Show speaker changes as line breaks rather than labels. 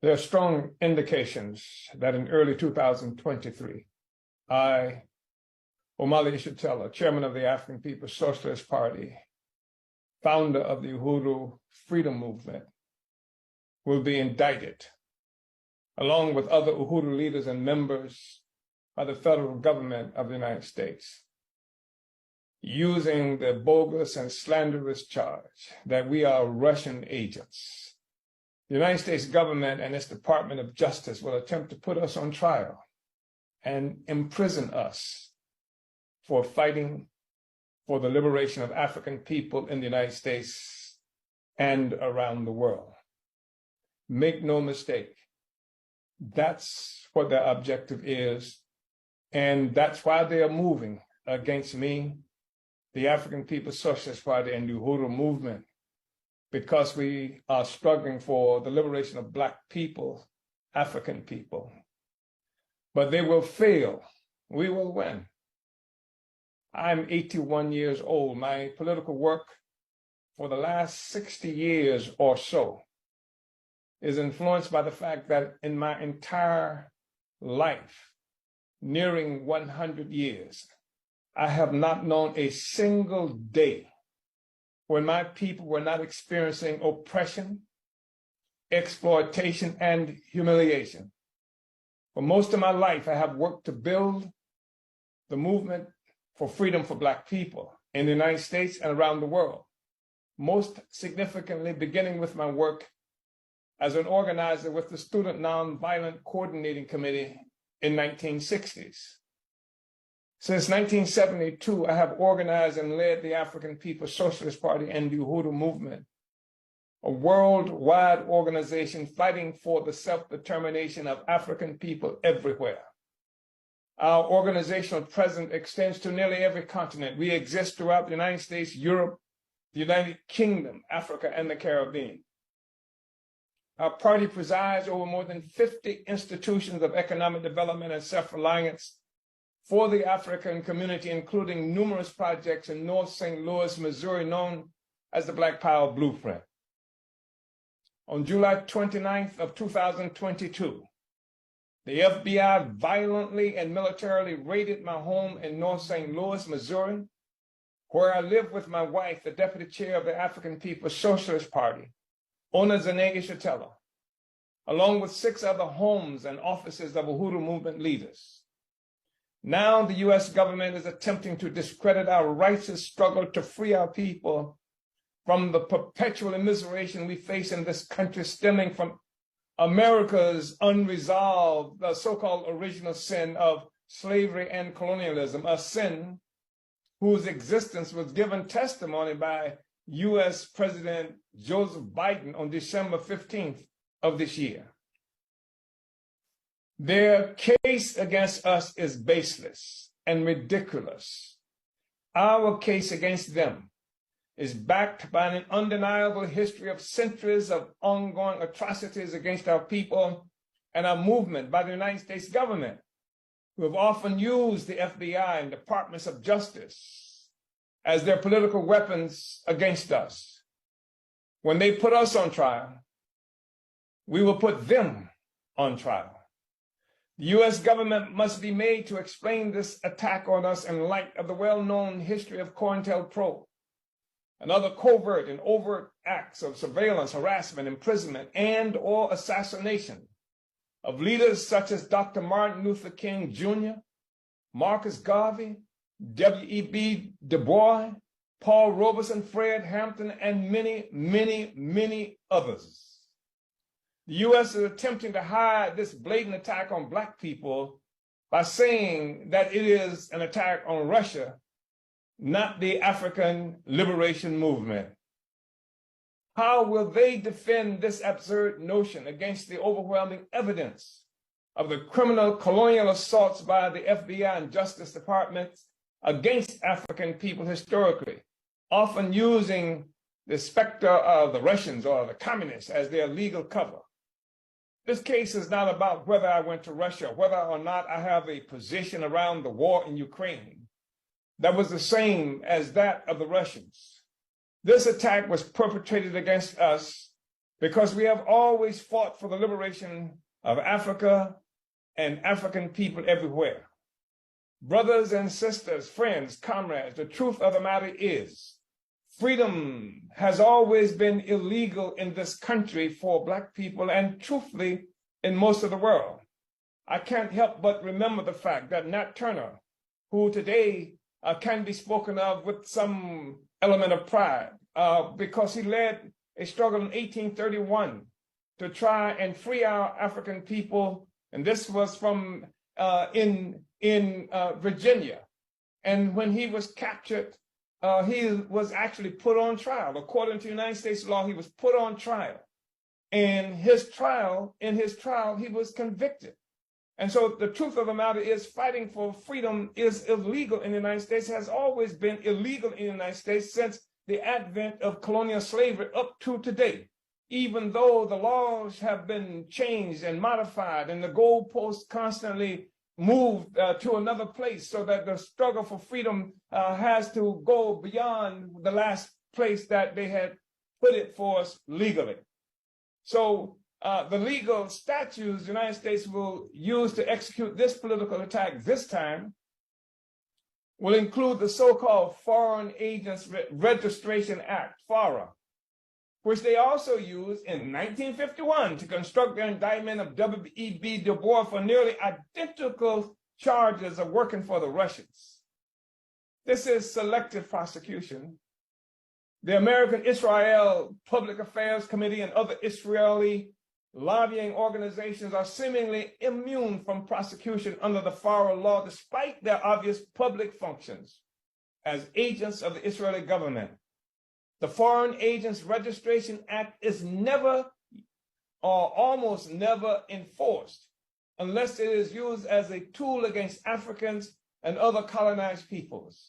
There are strong indications that in early 2023, I, Omali Yeshitela, chairman of the African People's Socialist Party, founder of the Uhuru Freedom Movement, will be indicted, along with other Uhuru leaders and members, by the federal government of the United States, using the bogus and slanderous charge that we are Russian agents. The United States government and its Department of Justice will attempt to put us on trial and imprison us for fighting for the liberation of African people in the United States and around the world. Make no mistake, that's what their objective is, and that's why they are moving against me, the African People's Socialist Party, and the Uhuru Movement, because we are struggling for the liberation of Black people, African people. But they will fail. We will win. I'm 81 years old. My political work for the last 60 years or so is influenced by the fact that in my entire life, nearing 100 years, I have not known a single day when my people were not experiencing oppression, exploitation, and humiliation. For most of my life, I have worked to build the movement for freedom for Black people in the United States and around the world, most significantly beginning with my work as an organizer with the Student Nonviolent Coordinating Committee in 1960s. Since 1972, I have organized and led the African People's Socialist Party and the Uhuru Movement, a worldwide organization fighting for the self-determination of African people everywhere. Our organizational presence extends to nearly every continent. We exist throughout the United States, Europe, the United Kingdom, Africa, and the Caribbean. Our party presides over more than 50 institutions of economic development and self-reliance for the African community, including numerous projects in North St. Louis, Missouri, known as the Black Power Blueprint. On July 29th of 2022, the FBI violently and militarily raided my home in North St. Louis, Missouri, where I live with my wife, the deputy chair of the African People's Socialist Party, Onazane Ishatella, along with 6 other homes and offices of Uhuru Movement leaders. Now the US government is attempting to discredit our righteous struggle to free our people from the perpetual immiseration we face in this country, stemming from America's unresolved, the so-called original sin of slavery and colonialism, a sin whose existence was given testimony by US President Joseph Biden on December 15th of this year. Their case against us is baseless and ridiculous. Our case against them is backed by an undeniable history of centuries of ongoing atrocities against our people and our movement by the United States government, who have often used the FBI and departments of justice as their political weapons against us. When they put us on trial, we will put them on trial. The US government must be made to explain this attack on us in light of the well-known history of COINTELPRO and other covert and overt acts of surveillance, harassment, imprisonment, and/or assassination of leaders such as Dr. Martin Luther King Jr., Marcus Garvey, W.E.B. Du Bois, Paul Robeson, Fred Hampton, and many, many, many others. The U.S. is attempting to hide this blatant attack on Black people by saying that it is an attack on Russia, not the African liberation movement. How will they defend this absurd notion against the overwhelming evidence of the criminal colonial assaults by the FBI and Justice Departments against African people historically, often using the specter of the Russians or the communists as their legal cover? This case is not about whether I went to Russia, whether or not I have a position around the war in Ukraine that was the same as that of the Russians. This attack was perpetrated against us because we have always fought for the liberation of Africa and African people everywhere. Brothers and sisters, friends, comrades, the truth of the matter is, freedom has always been illegal in this country for Black people and truthfully in most of the world. I can't help but remember the fact that Nat Turner, who today can be spoken of with some element of pride, because he led a struggle in 1831 to try and free our African people, and this was from in Virginia. And when he was captured, he was actually put on trial. According to United States law, he was put on trial. And in his trial, he was convicted. And so the truth of the matter is, fighting for freedom is illegal in the United States, has always been illegal in the United States since the advent of colonial slavery up to today. Even though the laws have been changed and modified and the goalposts constantly moved to another place, so that the struggle for freedom has to go beyond the last place that they had put it for us legally. So the legal statutes the United States will use to execute this political attack this time will include the so-called Foreign Agents Registration Act, FARA, which they also used in 1951 to construct their indictment of W.E.B. Du Bois for nearly identical charges of working for the Russians. This is selective prosecution. The American Israel Public Affairs Committee and other Israeli lobbying organizations are seemingly immune from prosecution under the FARA law, despite their obvious public functions as agents of the Israeli government. The Foreign Agents Registration Act is never or almost never enforced unless it is used as a tool against Africans and other colonized peoples.